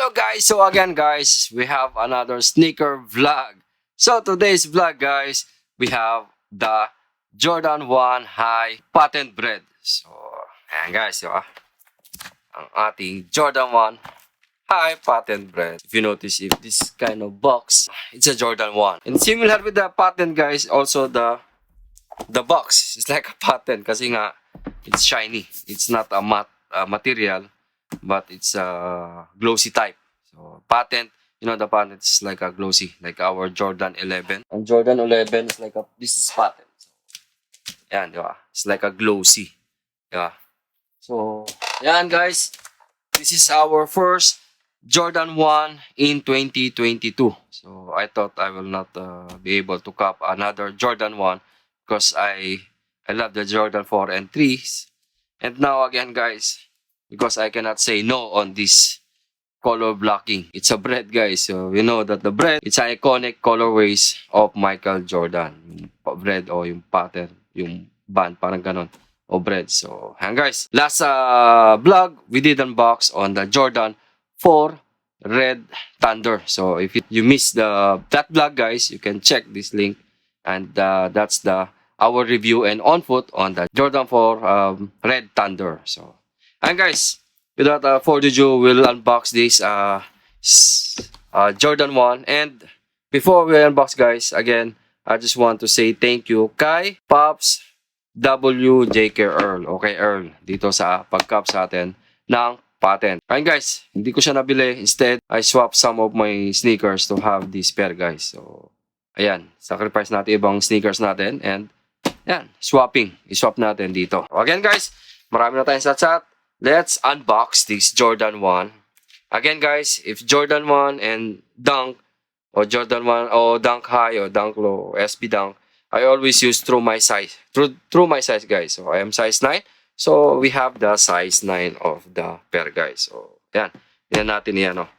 Hello guys, so again guys, we have another sneaker vlog. So today's vlog guys, we have the Jordan 1 High Patent Bred. So ayan guys, diba? Ang ating Jordan 1 High Patent Bred. If you notice, if this kind of box, it's a Jordan 1. And similar with the patent guys, also the box is like a patent kasi nga it's shiny. It's not a matte material, but it's a glossy type. So patent, you know, the patent is like a glossy, like our Jordan 11. And Jordan 11 is like this is patent. So, yan, di ba? It's like a glossy. Yeah. So, yan guys. This is our first Jordan 1 in 2022. So, I thought I will not be able to cop another Jordan 1 because I love the Jordan 4 and 3s. And now again guys, because I cannot say no on this color blocking. It's a Bred guys. So you know that the Bred, it's an iconic colorways of Michael Jordan. Yung Bred o yung pattern, yung band, parang ganon. O Bred. So hang guys, last vlog, we did unbox on the Jordan 4 Red Thunder. So if you missed that vlog guys, you can check this link. And that's our review and on foot on the Jordan 4 Red Thunder. So and guys, without further ado, we'll unbox this Jordan 1. And before we unbox guys, again, I just want to say thank you kay Pops W. J.K. Earl. Okay, Earl, dito sa pag-cup sa atin ng patent. And guys, hindi ko siya nabili. Instead, I swapped some of my sneakers to have this pair guys. So, ayan, sacrifice natin ibang sneakers natin. And, yan, swapping. I-swap natin dito. So, again guys, marami na tayong sat-sat. Let's unbox this Jordan 1. Again guys, if Jordan 1 and Dunk, or Jordan 1 or Dunk High or Dunk Low, SB Dunk, I always use through my size. Through my size guys. So I am size 9. So we have the size 9 of the pair guys. So yan. Yan natin yan. Oh.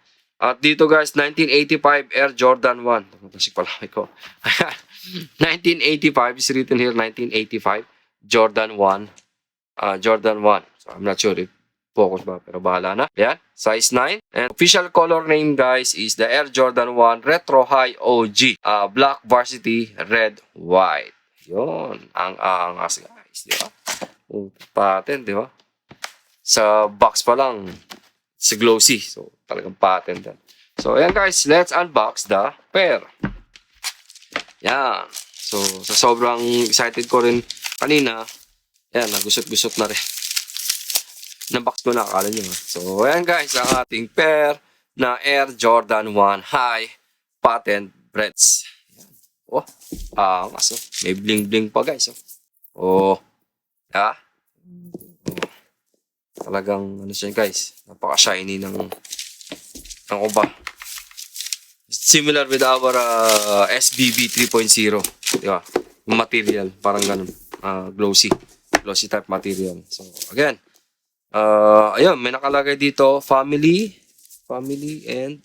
At dito guys, 1985 Air Jordan 1. Tasik pala ko. 1985 is written here, 1985 Jordan 1. Jordan 1. So, I'm not sure if focus ba, pero bahala na. Yan, size 9. And official color name guys is the Air Jordan 1 Retro High OG. Black Varsity Red White. Yun, ang angas guys, di ba? Patent, di ba? Sa box pa lang, it's glossy. So, talagang patent yan. So, ayan guys, let's unbox the pair. Yan. So, sa sobrang excited ko rin kanina, yan, nagusot-gusot na rin. Nabox ko na, akala nyo. So, ayan guys, ang ating pair na Air Jordan 1 High Patent Breds. Oh, kaso, may bling-bling pa guys. Oh, ha? Oh, talagang, ano siya guys, napaka-shiny ng uba. Similar with our SBB 3.0. Diba? Yung material, parang ganun. Glossy type material. So, again, ayun, may nakalagay dito, family, and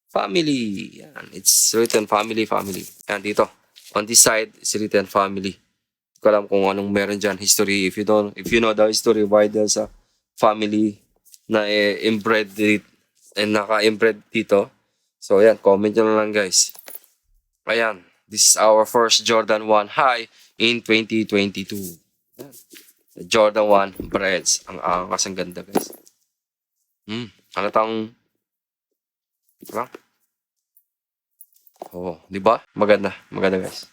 family. Yan, it's written family. Yan, dito. On this side, it's written family. Hindi ko alam kung anong meron dyan, history. If you know the history, why there's a family na inbred and naka-inbred dito. So, yan, comment nyo lang guys. Ayan, this is our first Jordan 1 High in 2022. Yan. The Jordan 1 Breds. Ang angas, ang ganda guys. Halatang, diba? Oh, diba? Maganda guys.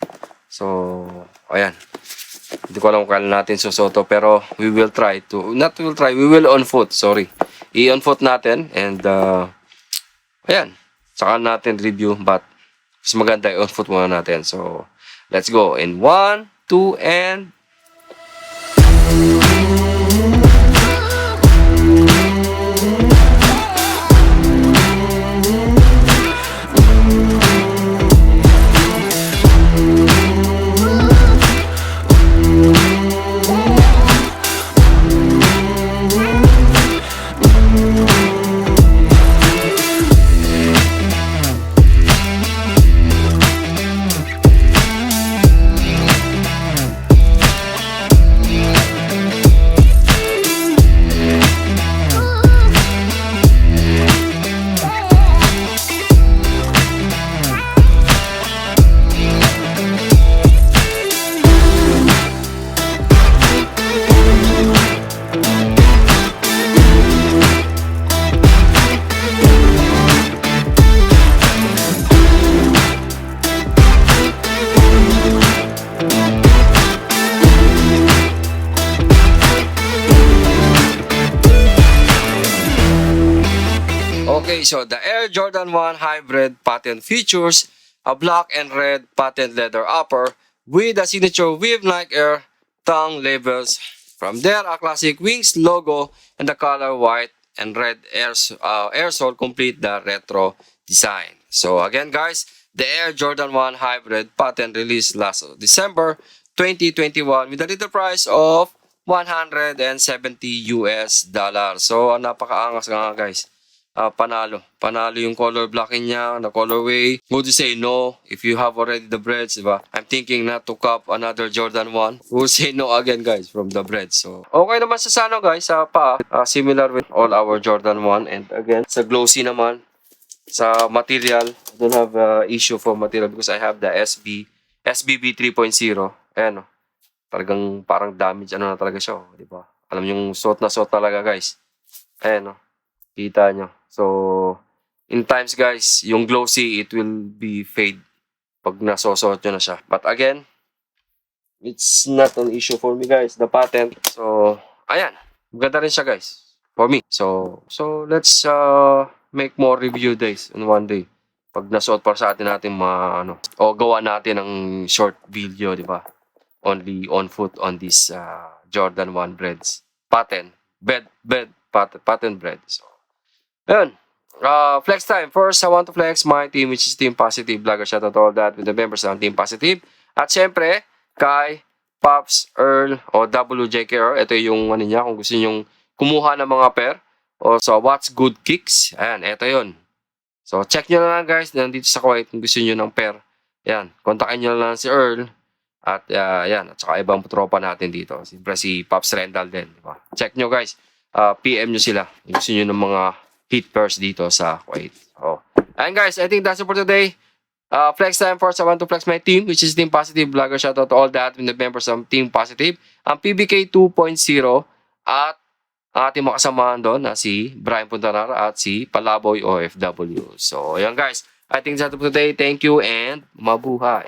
So, ayan. Hindi ko alam kung kailan natin susoto, pero we will try to, we will on foot, sorry. I-on foot natin, and, ayan. Saka natin review, but mas maganda i-on foot muna natin. So, let's go. In 1, 2, and Okay, so the Air Jordan 1 Hybrid patent features a black and red patent leather upper with a signature weave Nike Air tongue labels. From there, a classic wings logo and the color white and red air sole complete the retro design. So again guys, the Air Jordan 1 Hybrid patent released last December 2021 with a little price of $170 US. So napakaangas nga guys. Panalo yung color blocking niya, the colorway. Would you say no if you have already the Breds, diba? I'm thinking not to cop another Jordan 1. We'll say no again guys from the Breds. So, okay naman sa sano guys, sa paa. Similar with all our Jordan 1. And again, sa glossy naman. Sa material, I don't have issue for material because I have the SBB 3.0. Ayan, talagang parang damage na talaga siya, diba? Alam yung suot na suot talaga guys. Ayan, kita nyo. So, in times guys, yung glossy, it will be fade pag nasosot nyo na siya. But again, it's not an issue for me guys, the patent. So, ayan. Maganda rin siya guys, for me. So let's make more review days in one day. Pag nasuot pa sa atin natin o gawa natin ng short video, di ba? Only on foot on this Jordan 1 Breds. Patent Bred. So, ayun. Flex time. First, I want to flex my team, which is Team Positive. Vlogger, shout out all that with the members ng Team Positive. At syempre, kay Pops, Earl, o WJKR. Ito yung niya, kung gusto nyo kumuha ng mga pair. O so, What's Good Kicks. Ayan, ito yun. So, check nyo na lang guys, nandito sa Kuwait, kung gusto nyo ng pair. Ayan, kontakin nyo lang si Earl. At yan, at saka ibang tropa natin dito. Siyempre si Pops Rendal din. Diba? Check nyo guys. PM nyo sila. Gusto nyo ng mga hit pairs dito sa Kuwait. Oh. And guys, I think that's it for today. Flex time first. I want to flex my team, which is Team Positive. Vlogger, shout out to all that with the members of Team Positive. Ang PBK 2.0 at ang ating mga kasamahan doon na si Brian Puntanar at si Palaboy OFW. So, ayan guys. I think that's it for today. Thank you and mabuhay.